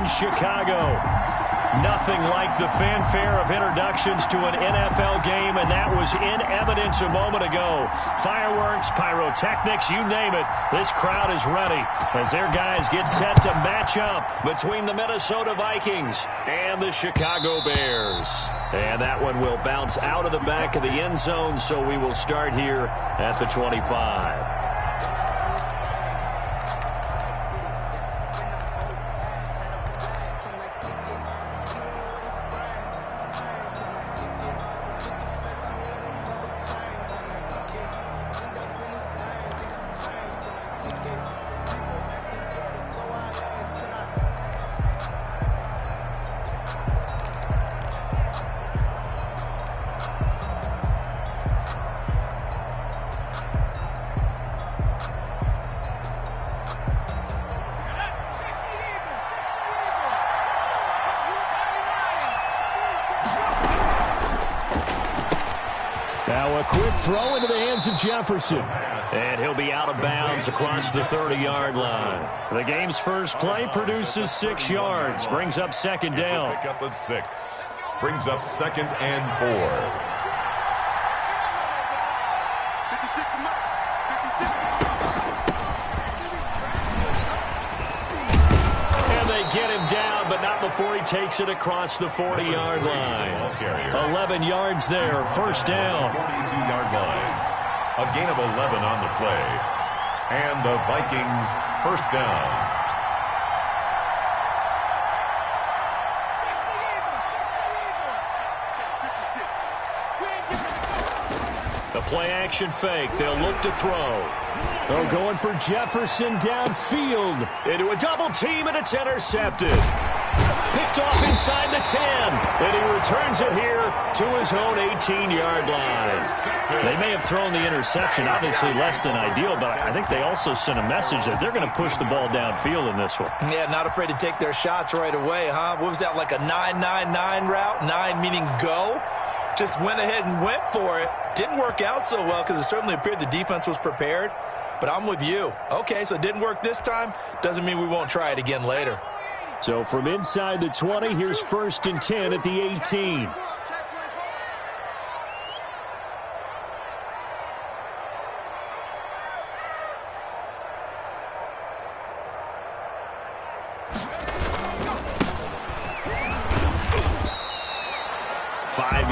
Chicago. Nothing like the fanfare of introductions to an NFL game, and that was in evidence a moment ago. Fireworks, pyrotechnics, you name it. This crowd is ready as their guys get set to match up between the Minnesota Vikings and the Chicago Bears. And that one will bounce out of the back of the end zone, so we will start here at the 25. Now a quick throw into the hands of Jefferson. And he'll be out of bounds across the 30-yard line. The game's first play produces 6 yards, brings up second down. Pick up of 6. Brings up 2nd and 4. Get him down, but not before he takes it across the 40-yard line. 11 yards there, first down. 42-yard line. A gain of 11 on the play. And the Vikings first down. The play-action fake. They'll look to throw. Oh, going for Jefferson downfield. Into a double team, and it's intercepted. Picked off inside the 10. And he returns it here to his own 18-yard line. They may have thrown the interception, obviously less than ideal, but I think they also sent a message that they're going to push the ball downfield in this one. Yeah, not afraid to take their shots right away, huh? What was that, like a 9-9-9 route? 9 meaning go? Just went ahead and went for it. Didn't work out so well because it certainly appeared the defense was prepared. But I'm with you. Okay, so it didn't work this time. Doesn't mean we won't try it again later. So from inside the 20, here's 1st and 10 at the 18.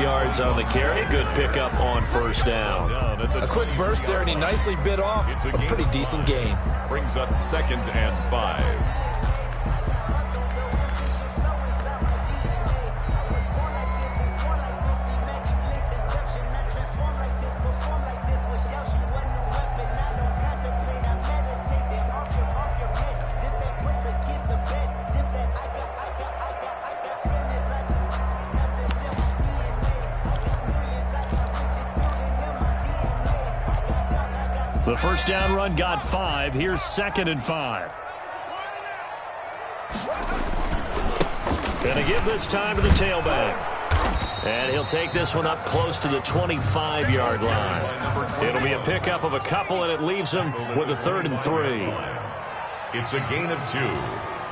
Yards on the carry. Good pickup on first down. A quick burst there, and he nicely bit off a pretty decent gain. Brings up 2nd and 5. The first down run got 5. Here's 2nd and 5. Going to give this time to the tailback. And he'll take this one up close to the 25-yard line. It'll be a pickup of a couple, and it leaves him with a 3rd and 3. It's a gain of 2.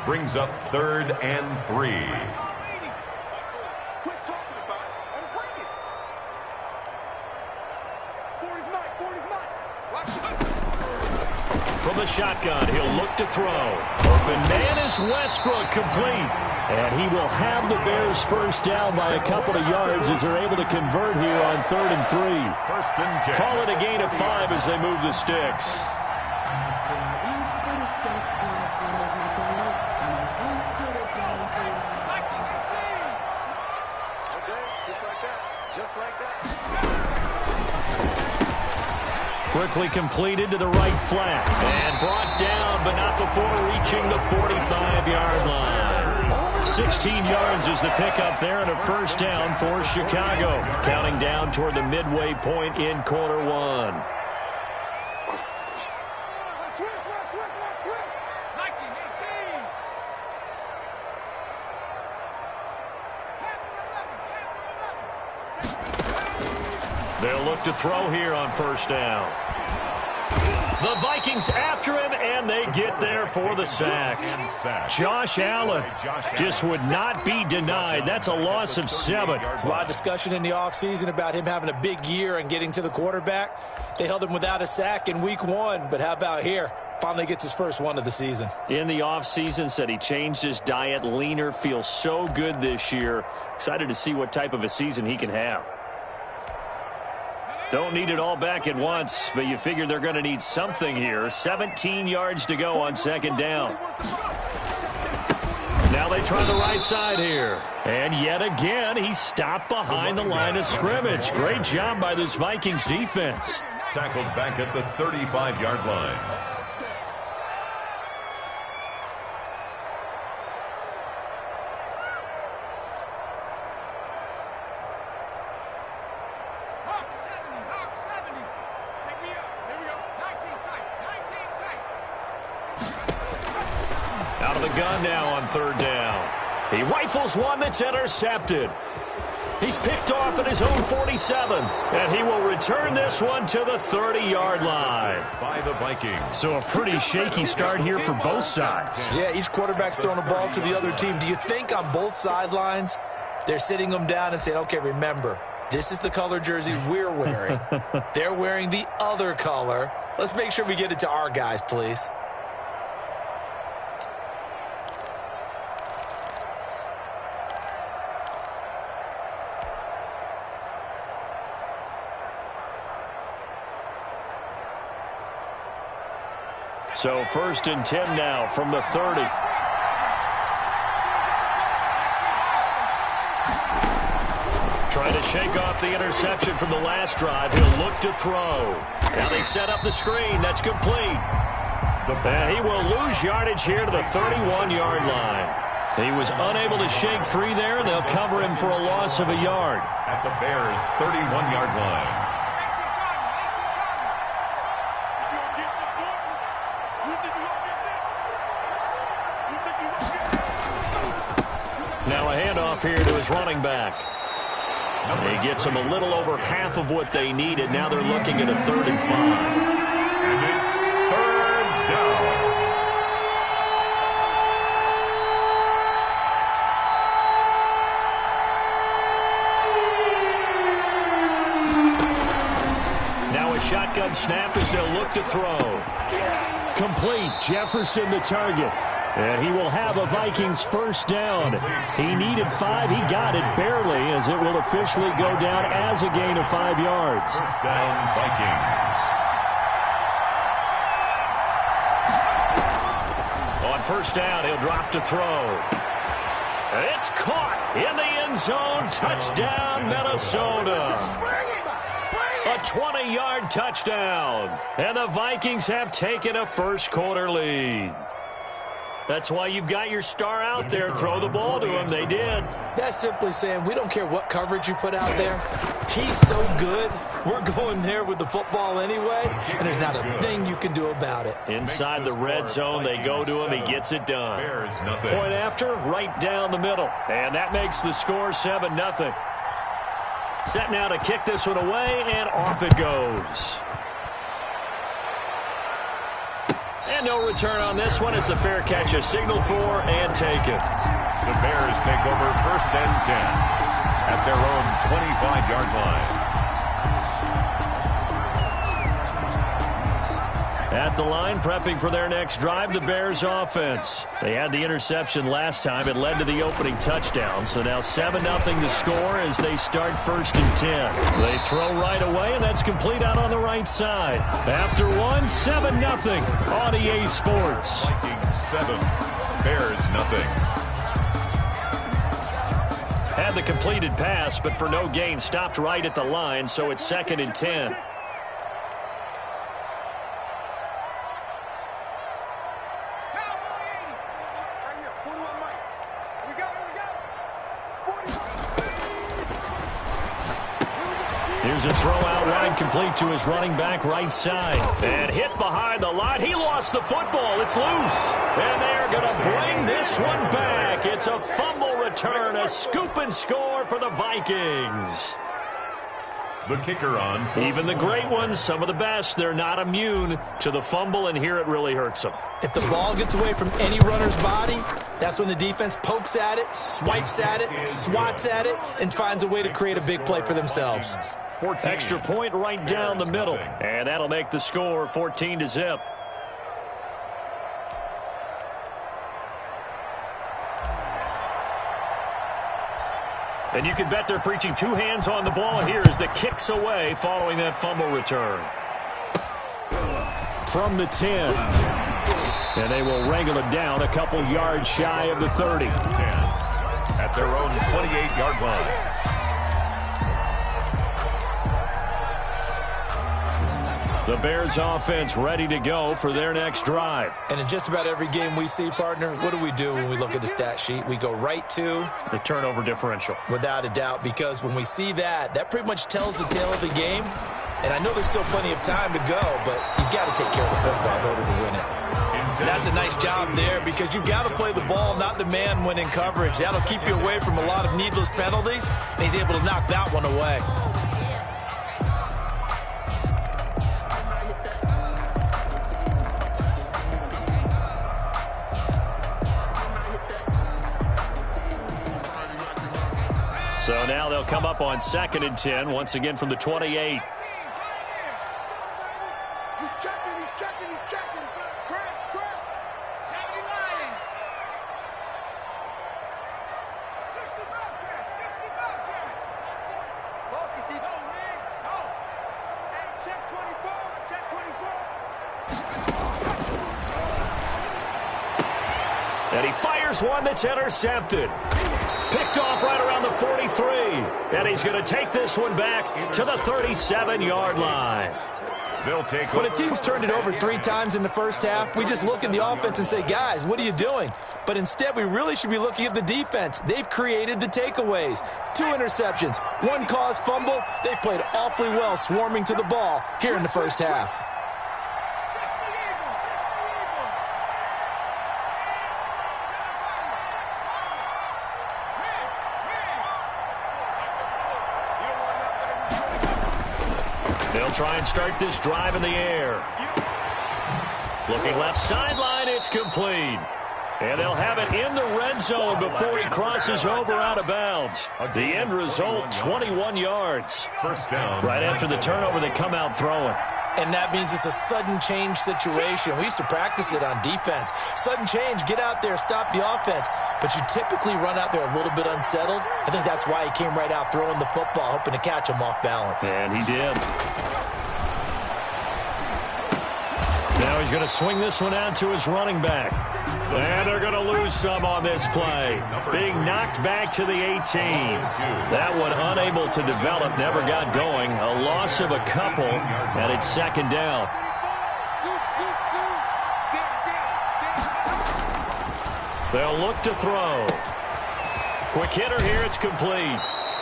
Brings up 3rd and 3. From the shotgun, he'll look to throw. Open man is Westbrook, complete. And he will have the Bears first down by a couple of yards as they're able to convert here on 3rd and 3. First and 10. Call it a gain of 5 as they move the sticks. Quickly completed to the right flat. And brought down, but not before reaching the 45-yard line. 16 yards is the pickup there, and a first down for Chicago. Counting down toward the midway point in quarter 1. They'll look to throw here on first down. The Vikings after him, and they get there for the sack. Josh Allen just would not be denied. That's a loss of 7. There's a lot of discussion in the offseason about him having a big year and getting to the quarterback. They held him without a sack in week 1, but how about here? Finally gets his first one of the season. In the offseason, said he changed his diet, leaner, feels so good this year. Excited to see what type of a season he can have. Don't need it all back at once, but you figure they're going to need something here. 17 yards to go on 2nd down. Now they try the right side here. And yet again, he stopped behind the line of scrimmage. Great job by this Vikings defense. Tackled back at the 35-yard line. Out of the gun now on 3rd down. He rifles one that's intercepted. He's picked off at his own 47, and he will return this one to the 30-yard line. By the Vikings. So a pretty shaky start here for both sides. Yeah, each quarterback's throwing a ball to the other team. Do you think on both sidelines they're sitting them down and saying, okay, remember, this is the color jersey we're wearing. They're wearing the other color. Let's make sure we get it to our guys, please. So 1st and 10 now from the 30. Trying to shake off the interception from the last drive. He'll look to throw. Now they set up the screen. That's complete. And he will lose yardage here to the 31-yard line. He was unable to shake free there, and they'll cover him for a loss of a yard. At the Bears' 31-yard line. Now a handoff here to his running back. He gets them a little over half of what they needed. Now they're looking at a 3rd and 5. And it's 3rd down. Now a shotgun snap as they'll look to throw. Complete. Jefferson the target. And he will have a Vikings 1st down. He needed 5. He got it barely, as it will officially go down as a gain of 5 yards. 1st down, Vikings. On 1st down, he'll drop to throw. It's caught in the end zone. Touchdown, Minnesota. A 20-yard touchdown. And the Vikings have taken a 1st quarter lead. That's why you've got your star out there. Throw the ball to him. They did. That's simply saying we don't care what coverage you put out there. He's so good. We're going there with the football anyway, and there's not a thing you can do about it. Inside the red zone, they go to him. He gets it done. Point after, right down the middle. And that makes the score 7-0. Set now to kick this one away, and off it goes. And no return on this one. It's a fair catch, a signal for, and taken. The Bears take over 1st and 10 at their own 25-yard line. At the line, prepping for their next drive, the Bears offense. They had the interception last time. It led to the opening touchdown. So now 7-0 the score as they start 1st and 10. They throw right away, and that's complete out on the right side. After one, 7-0 on EA Sports. Vikings 7, Bears nothing. Had the completed pass, but for no gain, stopped right at the line, so it's 2nd and 10. Here's a throw out right, complete to his running back right side. And hit behind the line. He lost the football. It's loose. And they're going to bring this one back. It's a fumble return, a scoop and score for the Vikings. The kicker on. Even the great ones, some of the best, they're not immune to the fumble, and here it really hurts them. If the ball gets away from any runner's body, that's when the defense pokes at it, swipes at it, swats at it, and finds a way to create a big play for themselves. 14. Extra point right down the middle, and that'll make the score 14-0. And you can bet they're preaching two hands on the ball here as the kick's away following that fumble return. From the 10. And they will wrangle it down a couple yards shy of the 30. At their own 28-yard line. The Bears offense ready to go for their next drive. And in just about every game we see, partner, what do we do when we look at the stat sheet? We go right to the turnover differential. Without a doubt, because when we see that, that pretty much tells the tale of the game. And I know there's still plenty of time to go, but you've got to take care of the football in order to win it. And that's a nice job there because you've got to play the ball, not the man when in coverage. That'll keep you away from a lot of needless penalties, and he's able to knock that one away. So now they'll come up on 2nd and 10, once again from the 28. He's checking. Cracks. 70 line. 60 Bobcat. Focus, he don't win. No. Hey, check 24. And he fires one that's intercepted. Picked off right around the 43. And he's going to take this one back to the 37-yard line. They'll take when a team's turned it over 3 times in the first half, we just look at the offense and say, guys, what are you doing? But instead, we really should be looking at the defense. They've created the takeaways. 2 interceptions, 1 caused fumble. They played awfully well swarming to the ball here in the first half. They'll try and start this drive in the air. Looking left sideline, it's complete. And they'll have it in the red zone before he crosses over out of bounds. The end result, 21 yards. First down. Right after the turnover, they come out throwing. And that means it's a sudden change situation. We used to practice it on defense. Sudden change, get out there, stop the offense. But you typically run out there a little bit unsettled. I think that's why he came right out throwing the football, hoping to catch him off balance. And he did. Now he's going to swing this one out to his running back. And they're going to lose some on this play. Being knocked back to the 18. That one unable to develop, never got going. A loss of a couple, and it's 2nd down. They'll look to throw. Quick hitter here, it's complete.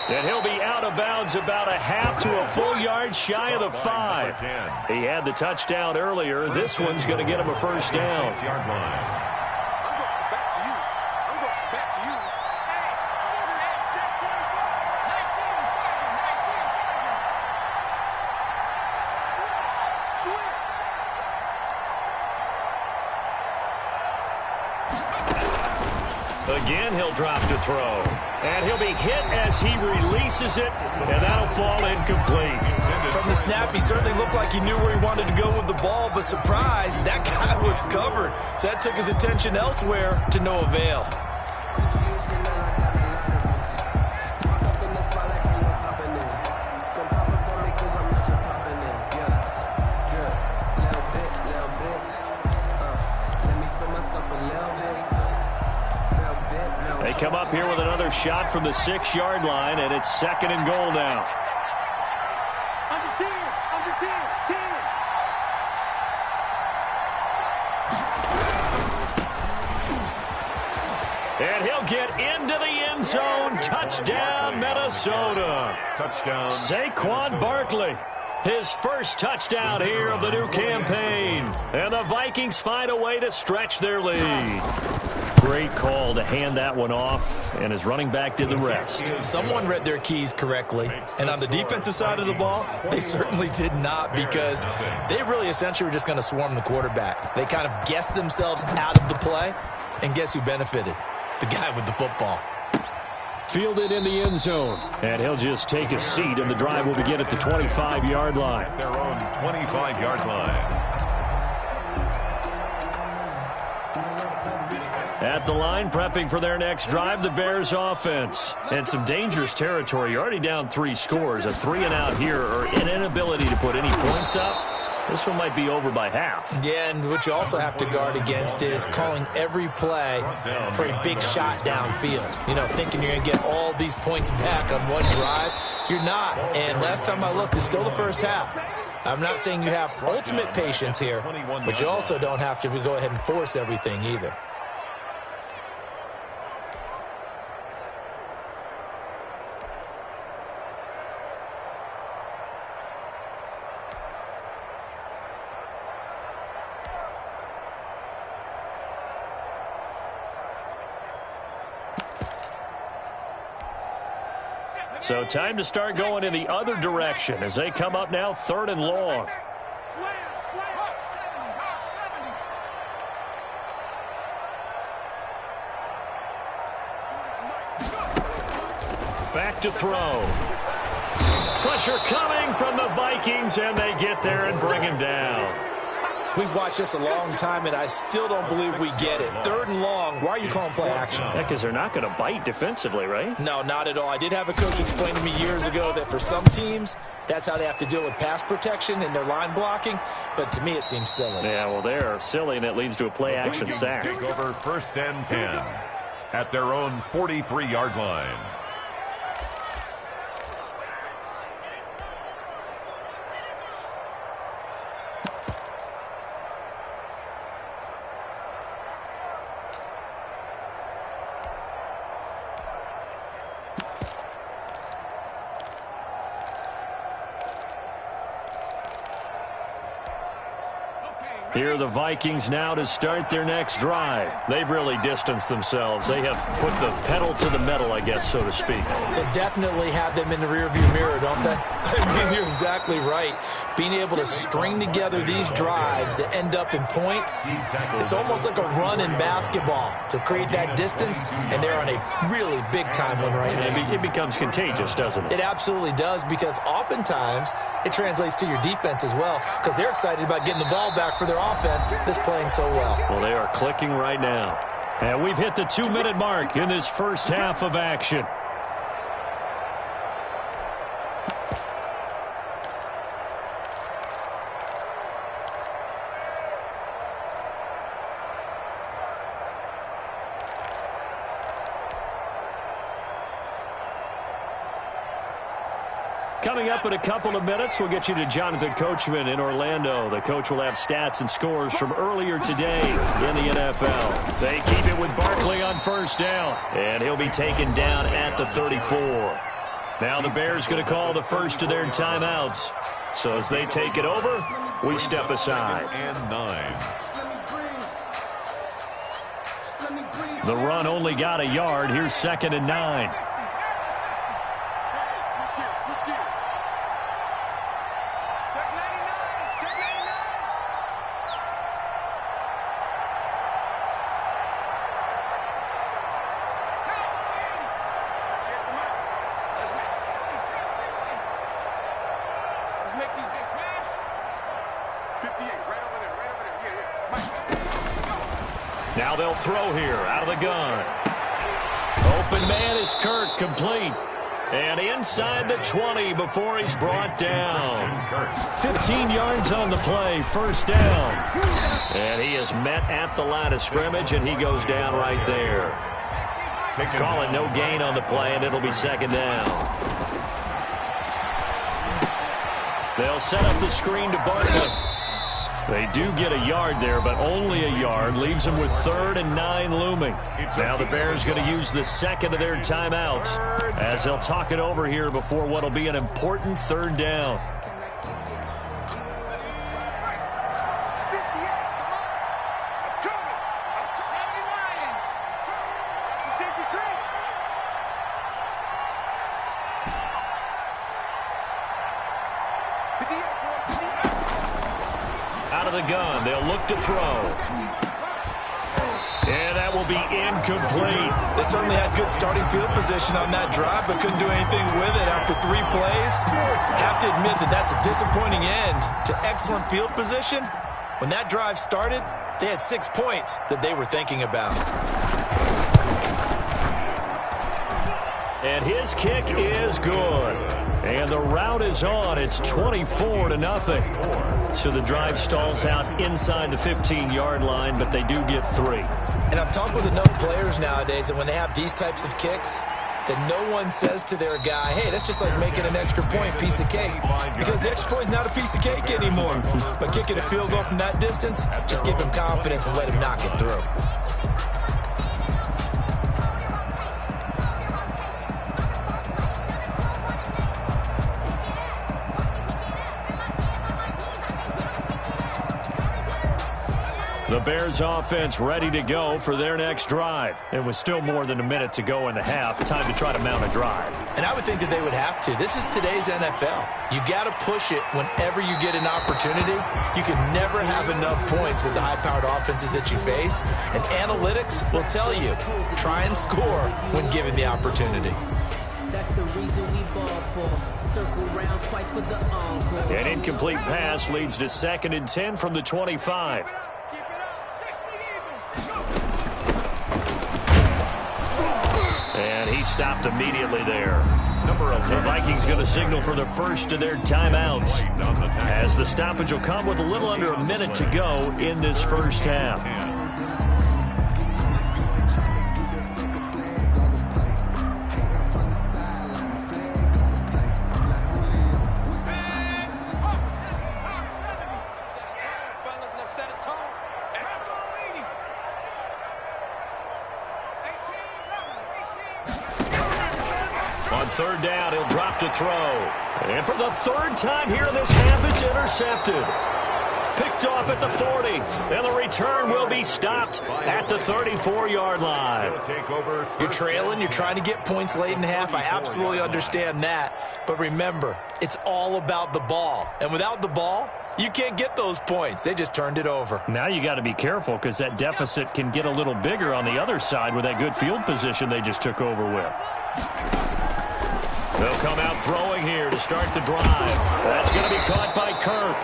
And he'll be out of bounds about a half to a full yard shy of the 5. He had the touchdown earlier. This one's going to get him a first down. Again, he'll drop to throw. And he'll be hit as he releases it, and that'll fall incomplete. From the snap, he certainly looked like he knew where he wanted to go with the ball, but surprise, that guy was covered. So that took his attention elsewhere to no avail. They come up here with another shot from the 6-yard line, and it's 2nd and goal now. Under 10. And he'll get into the end zone. Touchdown, Minnesota. Touchdown. Saquon Barkley. His first touchdown here of the new campaign. And the Vikings find a way to stretch their lead. great call to hand that one off, and his running back did the rest. Someone read their keys correctly, and on the defensive side of the ball, they certainly did not, because they really essentially were just going to swarm the quarterback. They kind of guessed themselves out of the play, and guess who benefited? The guy with the football. Fielded in the end zone, and he'll just take a seat, and the drive will begin at the 25-yard line. At their own 25-yard line. At the line, prepping for their next drive, the Bears offense. And some dangerous territory. You're already down 3 scores. A 3-and-out here, or an inability to put any points up. This one might be over by half. Yeah, and what you also have to guard against is calling every play for a big shot downfield. You know, thinking you're going to get all these points back on one drive. You're not. And last time I looked, it's still the first half. I'm not saying you have ultimate patience here, but you also don't have to go ahead and force everything either. So time to start going in the other direction as they come up now 3rd and long. Back to throw. Pressure coming from the Vikings, and they get there and bring him down. We've watched this a long time, and I still don't believe we get it. 3rd and long. Why are you calling play action? Yeah, because they're not going to bite defensively, right? No, not at all. I did have a coach explain to me years ago that for some teams, that's how they have to deal with pass protection and their line blocking. But to me, it seems silly. Yeah, well, they're silly, and it leads to a play action sack. Take over 1st and 10 at their own 43-yard line. Here are the Vikings now to start their next drive. They've really distanced themselves. They have put the pedal to the metal, I guess, so to speak. So definitely have them in the rearview mirror, don't they? I mean, you're exactly right. Being able to string together these drives that end up in points, it's almost like a run in basketball to create that distance, and they're on a really big-time one right now. It becomes contagious, doesn't it? It absolutely does, because oftentimes it translates to your defense as well, because they're excited about getting the ball back for their offense that's playing so well. Well, they are clicking right now. And we've hit the 2-minute mark in this first half of action. Coming up in a couple of minutes, we'll get you to Jonathan Coachman in Orlando. The coach will have stats and scores from earlier today in the NFL. They keep it with Barkley on 1st down, and he'll be taken down at the 34. Now the Bears going to call the first of their timeouts. So as they take it over, we step aside. And 9. The run only got a yard. Here's 2nd and 9. Now they'll throw here out of the gun. Open man is Kirk, complete. And inside the 20 before he's brought down. 15 yards on the play, 1st down. And he is met at the line of scrimmage, and he goes down right there. Call it no gain on the play, and it'll be 2nd down. They'll set up the screen to Barkley. They do get a yard there, but only a yard. Leaves them with 3rd and 9 looming. Now the Bears going to use the 2nd of their timeouts as they'll talk it over here before what will be an important 3rd down. of the gun. They'll look to throw. And that will be incomplete. They certainly had good starting field position on that drive, but couldn't do anything with it after 3 plays. Have to admit that that's a disappointing end to excellent field position. When that drive started, they had 6 points that they were thinking about. And his kick is good. And the route is on. It's 24-0. So the drive stalls out inside the 15-yard line, but they do get 3. And I've talked with enough players nowadays that when they have these types of kicks, that no one says to their guy, hey, that's just like making an extra point, piece of cake. Because the extra point is not a piece of cake anymore. But kicking a field goal from that distance, just give him confidence and let him knock it through. The Bears offense ready to go for their next drive. It was still more than a minute to go in the half. Time to try to mount a drive. And I would think that they would have to. This is today's NFL. You got to push it whenever you get an opportunity. You can never have enough points with the high-powered offenses that you face. And analytics will tell you, try and score when given the opportunity. That's the reason we ball for. Circle round twice for the encore. An incomplete pass leads to 2nd and 10 from the 25. And he stopped immediately there. The Vikings going to signal for the first of their timeouts, as the stoppage will come with a little under a minute to go in this first half. On 3rd down, he'll drop to throw. And for the 3rd time here in this half, it's intercepted. Picked off at the 40. And the return will be stopped at the 34-yard line. You're trailing. You're trying to get points late in the half. I absolutely understand that. But remember, it's all about the ball. And without the ball, you can't get those points. They just turned it over. Now you got to be careful, because that deficit can get a little bigger on the other side with that good field position they just took over with. They'll come out throwing here to start the drive. That's going to be caught by Kirk.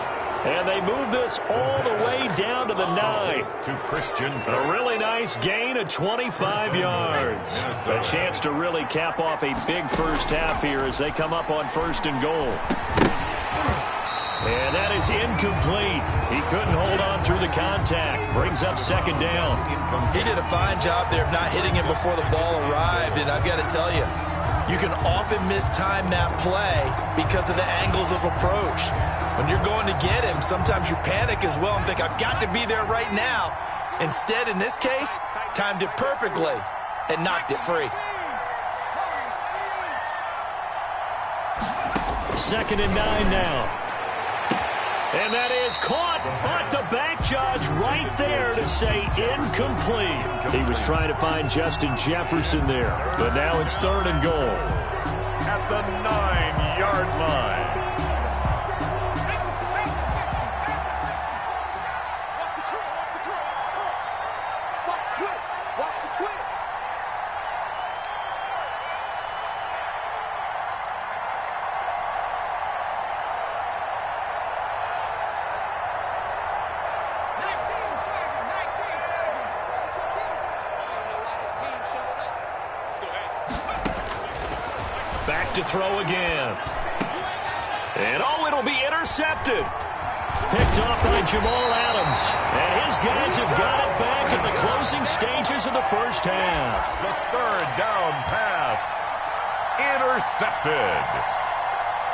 And they move this all the way down to the 9. To Christian. A really nice gain of 25 yards. A chance to really cap off a big first half here as they come up on 1st and goal. And that is incomplete. He couldn't hold on through the contact. Brings up 2nd down. He did a fine job there of not hitting him before the ball arrived. And I've got to tell you, you can often mistime that play because of the angles of approach. When you're going to get him, sometimes you panic as well and think, I've got to be there right now. Instead, in this case, timed it perfectly and knocked it free. 2nd and 9 now. And that is caught, but the back judge right there to say incomplete. He was trying to find Justin Jefferson there, but now it's 3rd and goal. At the 9-yard line. Watch the twins. Back to throw again. And it'll be intercepted. Picked off by Jamal Adams. And his guys have got it back in the closing stages of the first half. The 3rd down pass. Intercepted.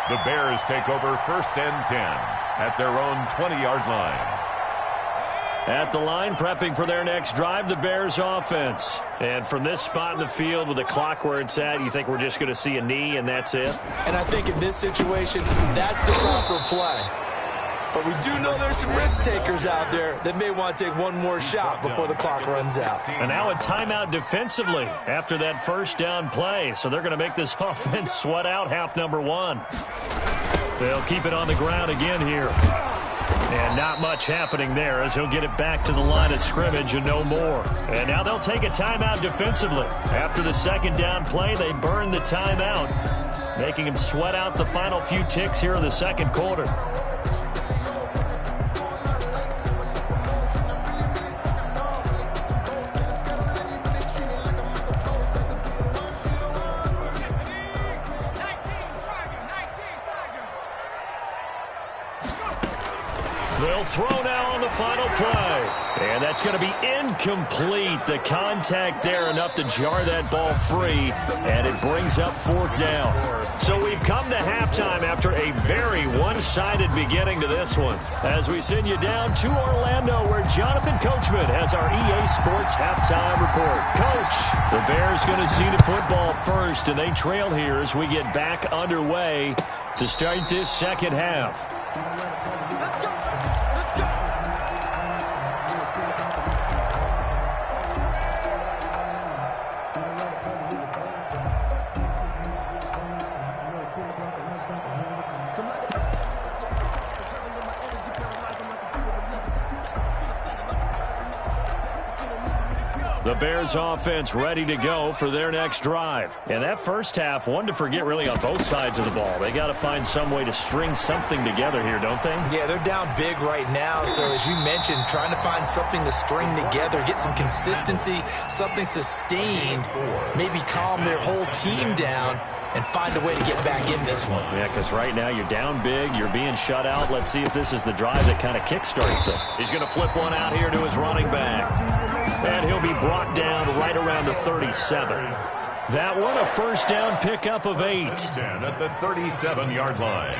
The Bears take over 1st and 10 at their own 20-yard line. At the line, prepping for their next drive, the Bears offense. And from this spot in the field with the clock where it's at, you think we're just going to see a knee and that's it? And I think in this situation, that's the proper play. But we do know there's some risk takers out there that may want to take one more shot before the clock runs out. And now a timeout defensively after that 1st down play. So they're going to make this offense sweat out half number 1. They'll keep it on the ground again here. And not much happening there as he'll get it back to the line of scrimmage and no more. And now they'll take a timeout defensively. After the second down play, they burn the timeout, making him sweat out the final few ticks here in the second quarter. They'll throw now on the final play. And that's going to be incomplete. The contact there enough to jar that ball free, and it brings up fourth down. So we've come to halftime after a very one-sided beginning to this one. As we send you down to Orlando, where Jonathan Coachman has our EA Sports halftime report. Coach, the Bears going to see the football first, and they trail here as we get back underway to start this second half. The Bears offense ready to go for their next drive. And that first half, one to forget really on both sides of the ball. They got to find some way to string something together here, don't they? Yeah, they're down big right now. So as you mentioned, trying to find something to string together, get some consistency, something sustained, maybe calm their whole team down and find a way to get back in this one. Yeah, because right now you're down big, you're being shut out. Let's see if this is the drive that kind of kickstarts them. He's going to flip one out here to his running back. And he'll be brought down right around the 37. That one, a first down pickup of 8. 10 at the 37-yard line.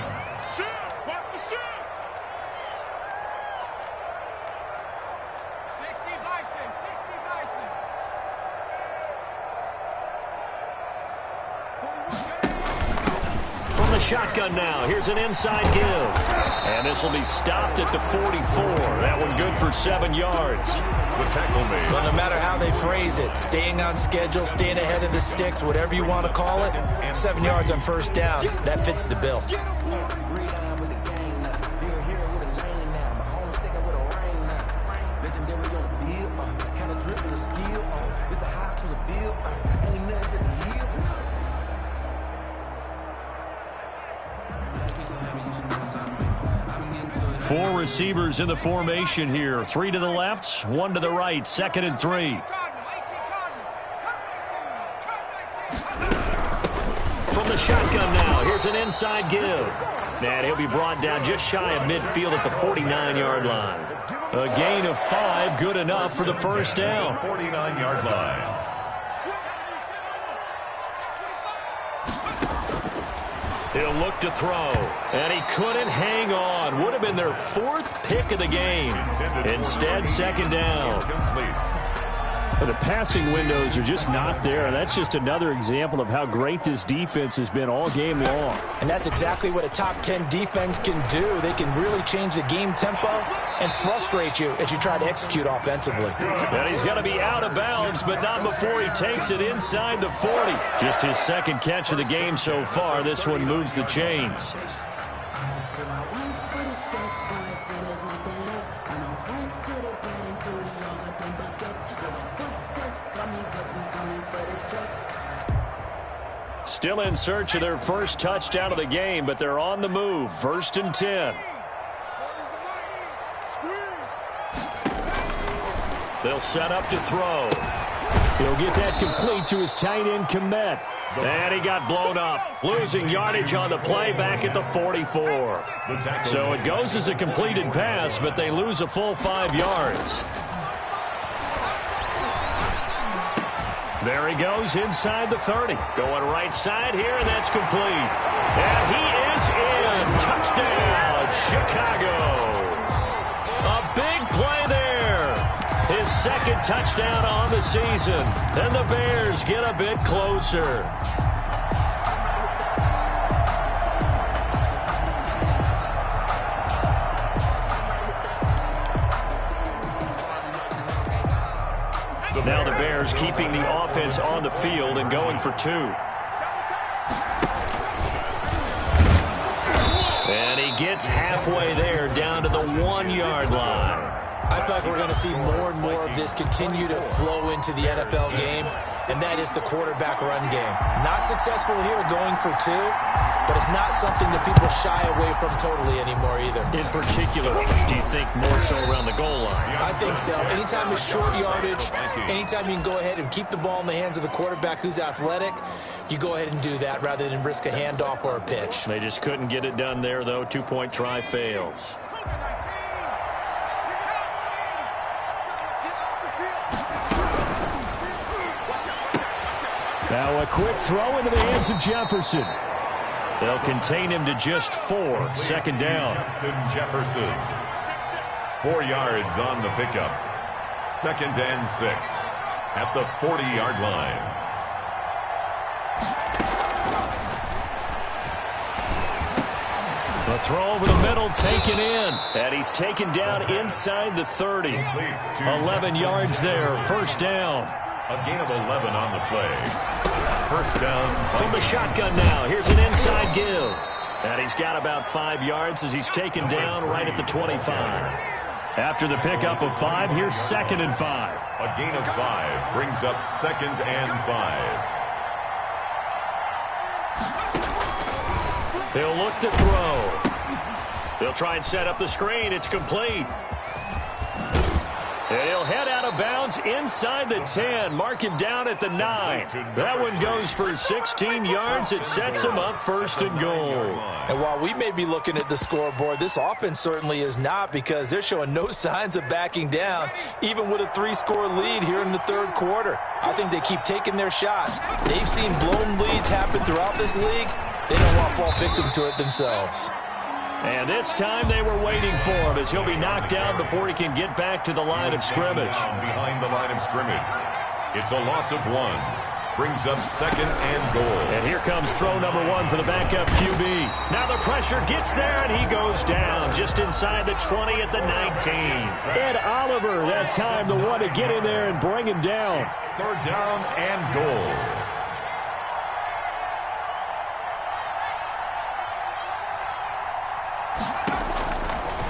Shoot! Watch the shoot! 60 Bison, 60 Bison. 41 From the shotgun now, here's an inside give. And this will be stopped at the 44. That one good for 7 yards. The tackle made. Well, no matter how they phrase it, staying on schedule, staying ahead of the sticks, whatever you want to call it, 7 yards on first down, that fits the bill. Four receivers in the formation here. 3 to the left, 1 to the right. 2nd and 3. From the shotgun now, here's an inside give. And he'll be brought down just shy of midfield at the 49-yard line. A gain of 5, good enough for the first down. 49-yard line. He'll look to throw, and he couldn't hang on. Would have been their 4th pick of the game. Instead, second down. The passing windows are just not there, and that's just another example of how great this defense has been all game long. And that's exactly what a top 10 defense can do. They can really change the game tempo and frustrate you as you try to execute offensively. And he's going to be out of bounds, but not before he takes it inside the 40. Just his 2nd catch of the game so far. This one moves the chains. Still in search of their first touchdown of the game, but they're on the move. 1st and 10. They'll set up to throw. He'll get that complete to his tight end, Komet. And he got blown up, losing yardage on the play back at the 44. So it goes as a completed pass, but they lose a full 5 yards. There he goes inside the 30. Going right side here, and that's complete. And he is in. Touchdown, Chicago. A big play there. His 2nd touchdown on the season. And the Bears get a bit closer. Now the Bears keeping the offense on the field and going for 2. And he gets halfway there, down to the 1-yard line. I feel like we're going to see more and more of this continue to flow into the NFL game, and that is the quarterback run game. Not successful here going for 2, but it's not something that people shy away from totally anymore either. In particular, do you think more so around the goal line? I think so. Anytime it's short yardage, anytime you can go ahead and keep the ball in the hands of the quarterback who's athletic, you go ahead and do that rather than risk a handoff or a pitch. They just couldn't get it done there, though. 2-point try fails. Now a quick throw into the hands of Jefferson. They'll contain him to just 4. Second down. Justin Jefferson. 4 yards on the pickup. 2nd and 6 at the 40-yard line. The throw over the middle taken in. And he's taken down inside the 30. 11 yards there. First down. A gain of 11 on the play. First down. From the shotgun now. Here's an inside give. And he's got about 5 yards as he's taken down right at the 25. After the pickup of 5, here's 2nd and 5. A gain of 5 brings up 2nd and 5. He'll look to throw. They'll try and set up the screen. It's complete. And he'll head out of bounds inside the 10. Mark him down at the 9. That one goes for 16 yards. It sets him up 1st and goal. And while we may be looking at the scoreboard, this offense certainly is not, because they're showing no signs of backing down, even with a 3-score lead here in the 3rd quarter. I think they keep taking their shots. They've seen blown leads happen throughout this league. They don't want to fall victim to it themselves. And this time they were waiting for him, as he'll be knocked down before he can get back to the line of scrimmage. Behind the line of scrimmage. It's a loss of 1. Brings up 2nd and goal. And here comes throw number 1 for the backup QB. Now the pressure gets there, and he goes down just inside the 20 at the 19. Ed Oliver, that time the one to get in there and bring him down. 3rd down and goal.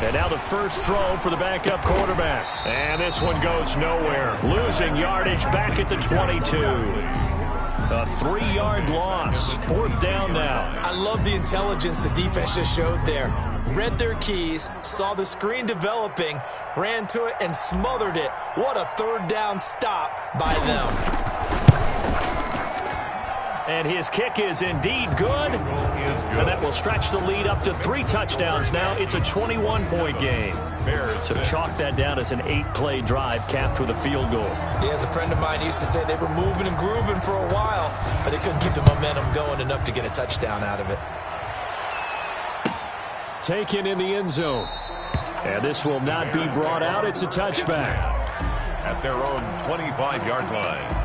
And now the first throw for the backup quarterback. And this one goes nowhere. Losing yardage back at the 22. A 3-yard loss. 4th down now. I love the intelligence the defense just showed there. Read their keys, saw the screen developing, ran to it, and smothered it. What a 3rd down stop by them. And his kick is indeed good. And that will stretch the lead up to 3 touchdowns now. It's a 21-point game. So chalk that down as an 8-play drive capped with a field goal. Yeah, as a friend of mine used to say, they were moving and grooving for a while, but they couldn't keep the momentum going enough to get a touchdown out of it. Taken in the end zone. And this will not be brought out. It's a touchback. At their own 25-yard line.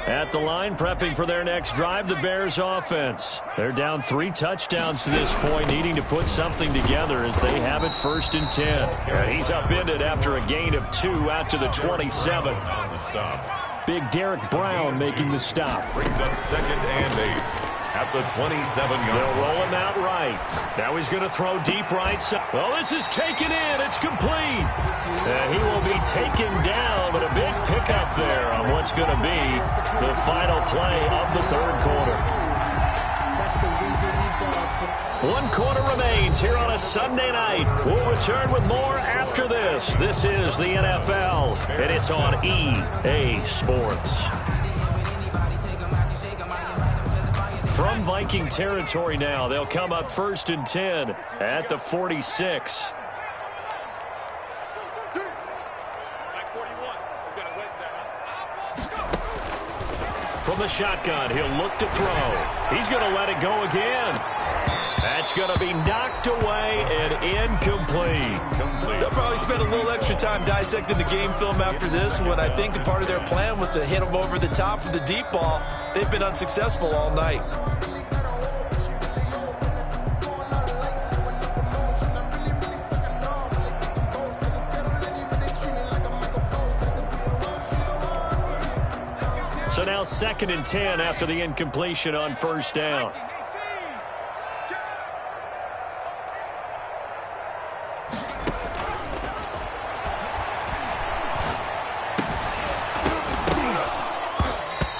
At the line, prepping for their next drive, the Bears offense. They're down 3 touchdowns to this point, needing to put something together as they have it 1st and 10. And he's upended after a gain of 2 out to the 27. On the stop. Big Derek Brown making the stop. Brings up 2nd and 8. At the 27-yard. They'll roll him out right. Now he's going to throw deep right side. Well, this is taken in. It's complete. And he will be taken down, but a big pickup there on what's going to be the final play of the 3rd quarter. 1 quarter remains here on a Sunday night. We'll return with more after this. This is the NFL, and it's on EA Sports. From Viking territory now, they'll come up 1st and 10 at the 46. From the shotgun, he'll look to throw. He's going to let it go again. That it's going to be knocked away and incomplete. They'll probably spend a little extra time dissecting the game film after this one. I think part of their plan was to hit them over the top with the deep ball. They've been unsuccessful all night. So now 2nd and 10 after the incompletion on first down.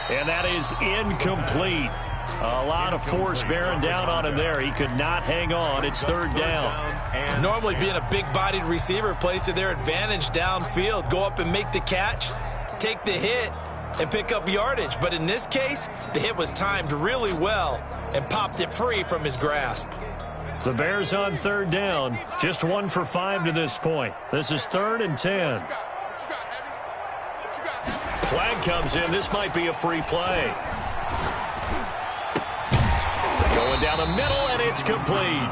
And that is incomplete. A lot of force bearing down on him there. He could not hang on. It's 3rd down. Normally being a big-bodied receiver plays to their advantage downfield. Go up and make the catch, take the hit, and pick up yardage. But in this case, the hit was timed really well and popped it free from his grasp. The Bears on 3rd down. Just 1 for 5 to this point. This is 3rd and 10. Flag comes in. This might be a free play. Going down the middle, and it's complete.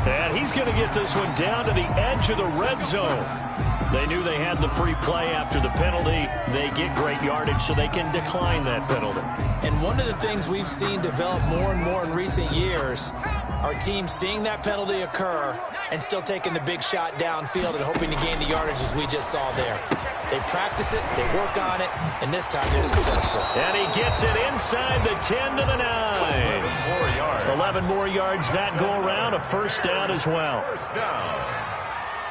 And he's going to get this one down to the edge of the red zone. They knew they had the free play after the penalty. They get great yardage, so they can decline that penalty. And one of the things we've seen develop more and more in recent years are teams seeing that penalty occur and still taking the big shot downfield and hoping to gain the yardage as we just saw there. They practice it, they work on it, and this time they're successful. And he gets it inside the 10 to the 9. 11 more yards that go around, a first down as well. First down.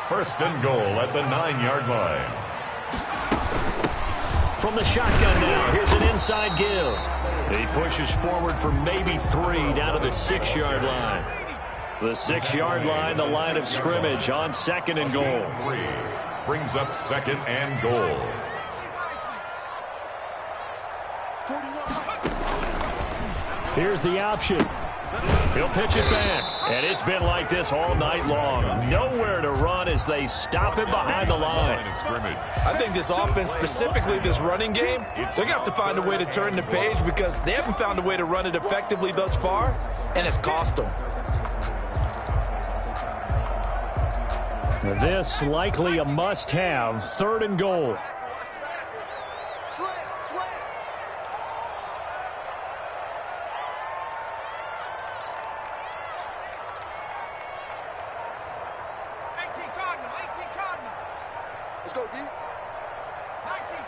1st and goal at the 9-yard line. From the shotgun now, here's an inside give. He pushes forward for maybe 3 down to the 6-yard line. The 6-yard line, the line of scrimmage on 2nd and goal. 3 brings up 2nd and goal. Here's the option. He'll pitch it back, and it's been like this all night long. Nowhere to run as they stop him behind the line. I think this offense, specifically this running game, they're going to have to find a way to turn the page because they haven't found a way to run it effectively thus far, and it's cost them. This likely a must-have, 3rd and goal. Let's go, D. 19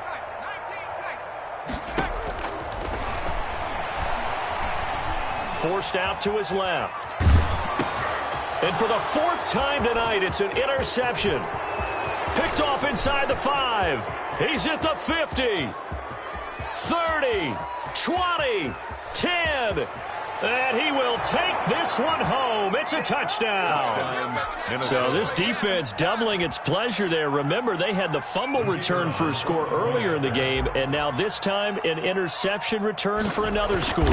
tight. 19 tight. Forced out to his left. And for the 4th time tonight, it's an interception. Picked off inside the 5. He's at the 50. 30. 20. 10. And he will take this one home. It's a touchdown. So this defense doubling its pleasure there. Remember, they had the fumble return for a score earlier in the game, and now this time an interception return for another score.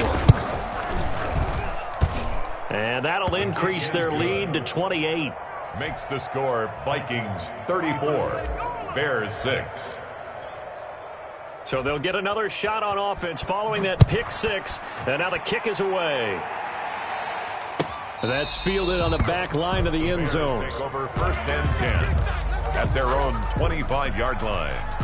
And that'll increase their lead to 28. Makes the score Vikings 34, Bears 6. So they'll get another shot on offense following that pick 6. And now the kick is away. That's fielded on the back line of the end zone. Take over 1st and 10 at their own 25-yard line.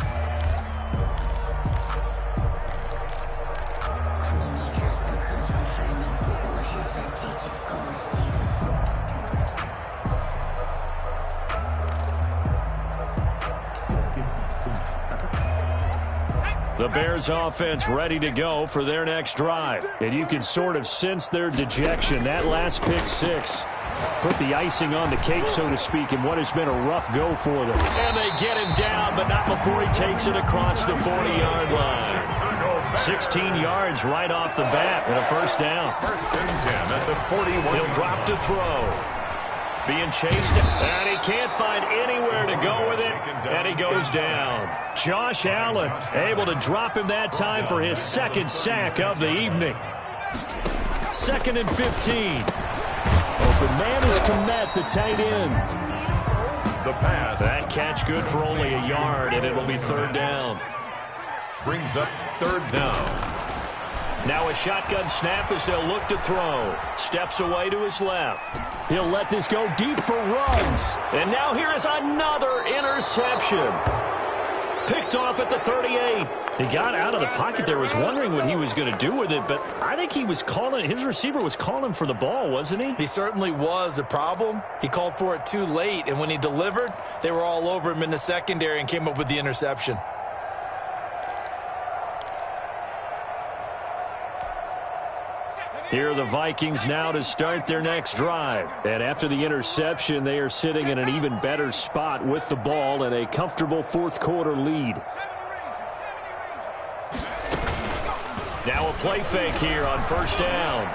The Bears offense ready to go for their next drive. And you can sort of sense their dejection. That last pick 6 put the icing on the cake, so to speak, in what has been a rough go for them. And they get him down, but not before he takes it across the 40-yard line. 16 yards right off the bat and a first down. 1st and 10 at the 41. He'll drop to throw. Being chased, and he can't find anywhere to go with it, and he goes down. Josh Allen able to drop him that time for his 2nd sack of the evening. 2nd and 15. Open man is Komet, the tight end. The pass. That catch good for only a yard, and it'll be 3rd down. Brings up 3rd down. Now a shotgun snap as they'll look to throw. Steps away to his left. He'll let this go deep for Ruggs. And now here is another interception. Picked off at the 38. He got out of the pocket there, was wondering what he was going to do with it, but I think he was calling, his receiver was calling for the ball, wasn't he? He certainly was. The problem, he called for it too late, and when he delivered, they were all over him in the secondary and came up with the interception. Here are the Vikings now to start their next drive. And after the interception, they are sitting in an even better spot with the ball and a comfortable fourth-quarter lead. Now a play fake here on first down.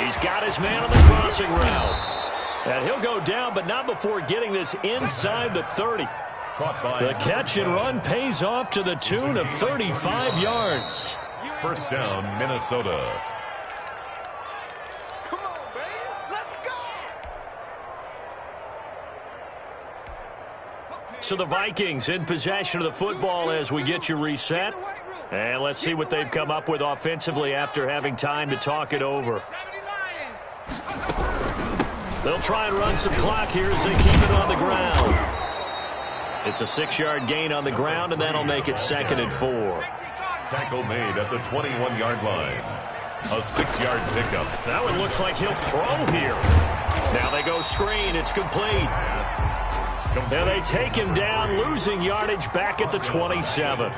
He's got his man on the crossing route. And he'll go down, but not before getting this inside the 30. The catch and run pays off to the tune of 35 yards. First down, Minnesota. Come on, baby. Let's go. So the Vikings in possession of the football as we get you reset. And let's see what they've come up with offensively after having time to talk it over. They'll try and run some clock here as they keep it on the ground. It's a 6-yard gain on the ground, and that'll make it 2nd and 4. Tackle made at the 21-yard line. A 6-yard pickup. That one looks like he'll throw here. Now they go screen. It's complete. And they take him down, losing yardage back at the 27.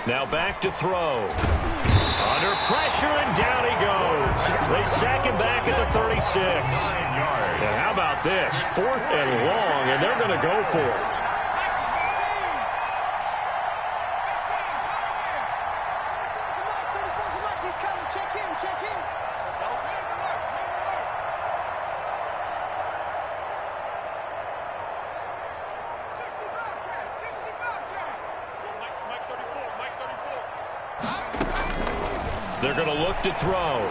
Now back to throw. Under pressure, and down he goes. They sack him back at the 36. And how about this? 4th and long, and they're going to go for it. They're going to look to throw.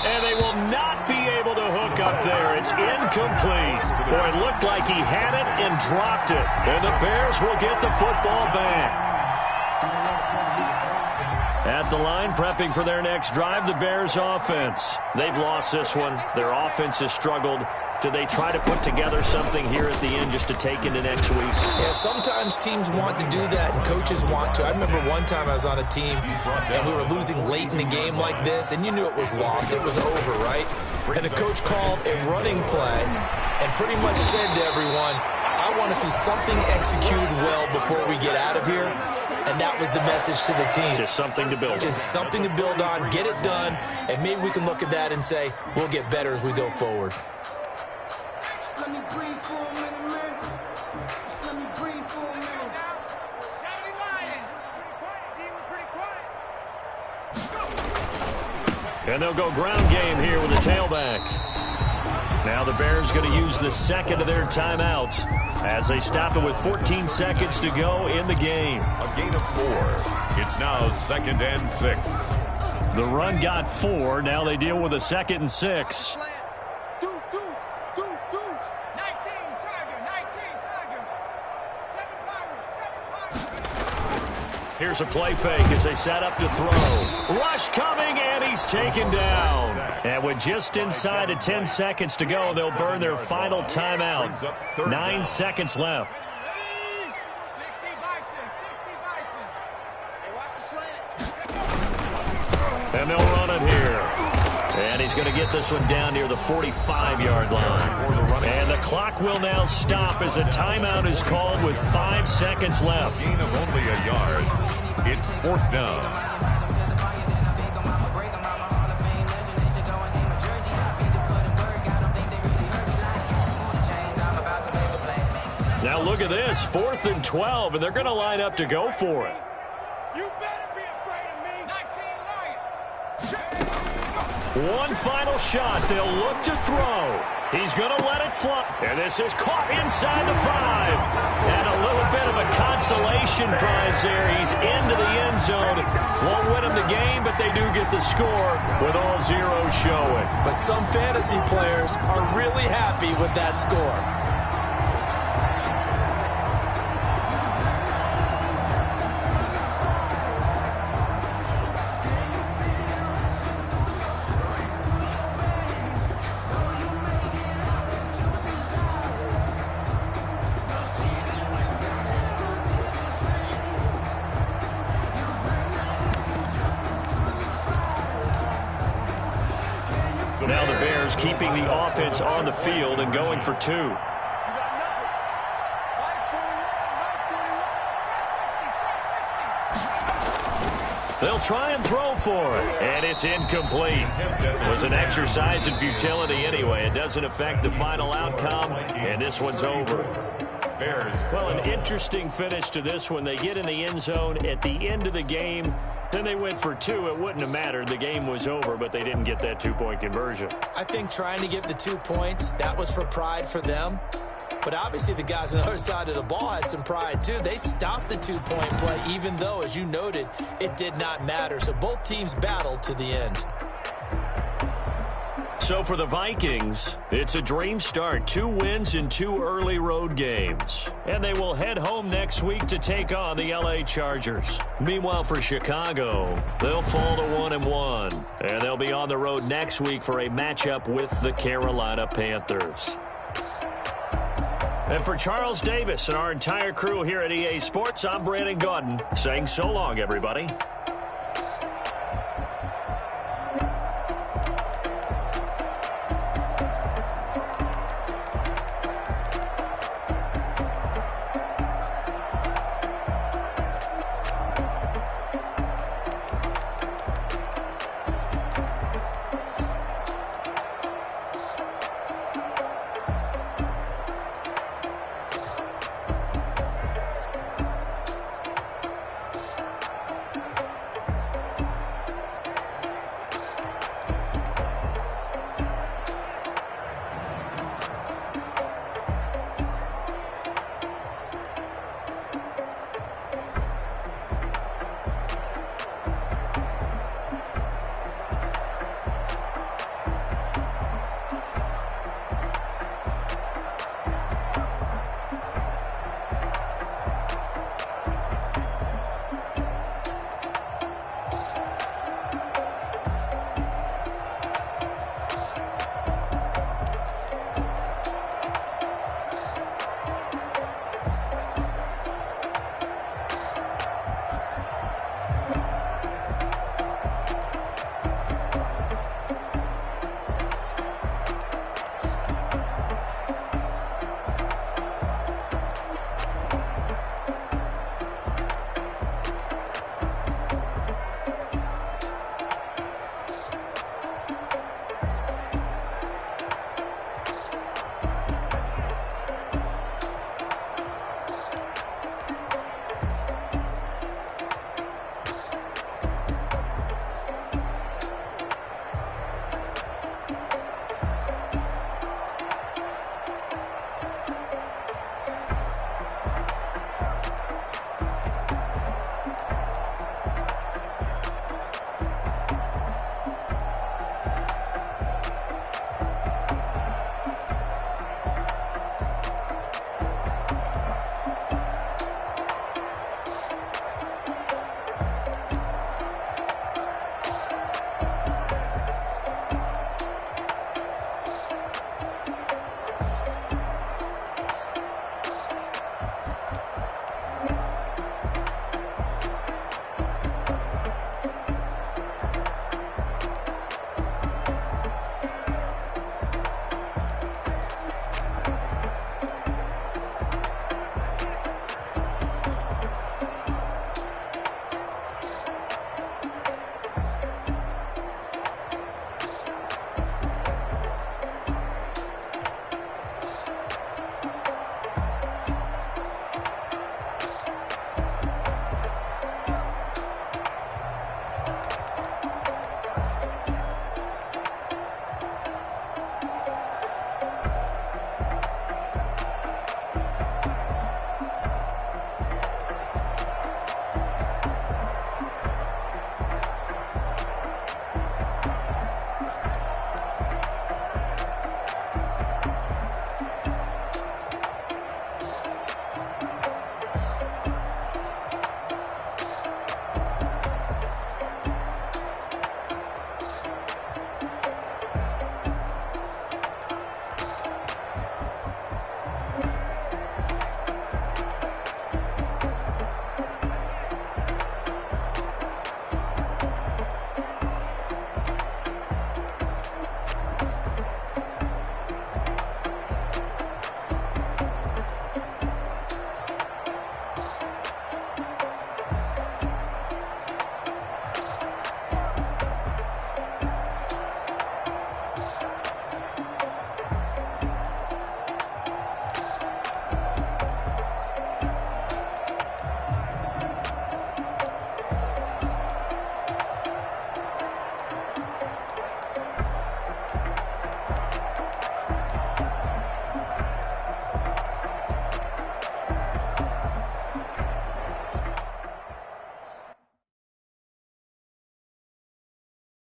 And they will not be able to hook up there. It's incomplete. Boy, it looked like he had it and dropped it. And the Bears will get the football back. At the line, prepping for their next drive, the Bears offense. They've lost this one. Their offense has struggled. Do they try to put together something here at the end just to take into next week? Yeah, sometimes teams want to do that and coaches want to. I remember one time I was on a team and we were losing late in the game like this, and you knew it was lost. It was over, right? And the coach called a running play and pretty much said to everyone, I want to see something executed well before we get out of here. And that was the message to the team. Just something to build on. Just something to build on, get it done, and maybe we can look at that and say, we'll get better as we go forward. Let me breathe for a minute, man. Just let me breathe for a minute. Saturday Lion. Pretty quiet, And they'll go ground game here with a tailback. Now the Bears going to use the second of their timeouts as they stop it with 14 seconds to go in the game. A gain of 4. It's now 2nd and 6. The run got 4. Now they deal with a 2nd and 6. Here's a play fake as they set up to throw. Rush coming, and he's taken down. And with just inside of 10 seconds to go, they'll burn their final timeout. 9 seconds left. And they'll run it here. And he's going to get this one down near the 45-yard line. And the clock will now stop as a timeout is called with 5 seconds left. Gain of only a yard. It's 4th down. Now look at this, 4th and 12, and they're going to line up to go for it. You better be afraid of me. 19 Lion. One final shot. They'll look to throw. He's going to let it fly. And this is caught inside the 5. And a little bit of a consolation prize there. He's into the end zone. Won't win him the game, but they do get the score with all zeros showing. But some fantasy players are really happy with that score. keeping the offense on the field and going for two. They'll try and throw for it, and it's incomplete. It was an exercise in futility anyway. It doesn't affect the final outcome, and this one's over. Well, an interesting finish to this one. They get in the end zone at the end of the game. Then they went for two. It wouldn't have mattered. The game was over, but they didn't get that two-point conversion. I think trying to get the 2 points, that was for pride for them. But obviously the guys on the other side of the ball had some pride too. They stopped the two-point play, even though, as you noted, it did not matter. So both teams battled to the end. So for the Vikings, it's a dream start. 2 wins in 2 early road games. And they will head home next week to take on the LA Chargers. Meanwhile, for Chicago, they'll fall to 1-1. And they'll be on the road next week for a matchup with the Carolina Panthers. And for Charles Davis and our entire crew here at EA Sports, I'm Brandon Gaudin saying so long, everybody.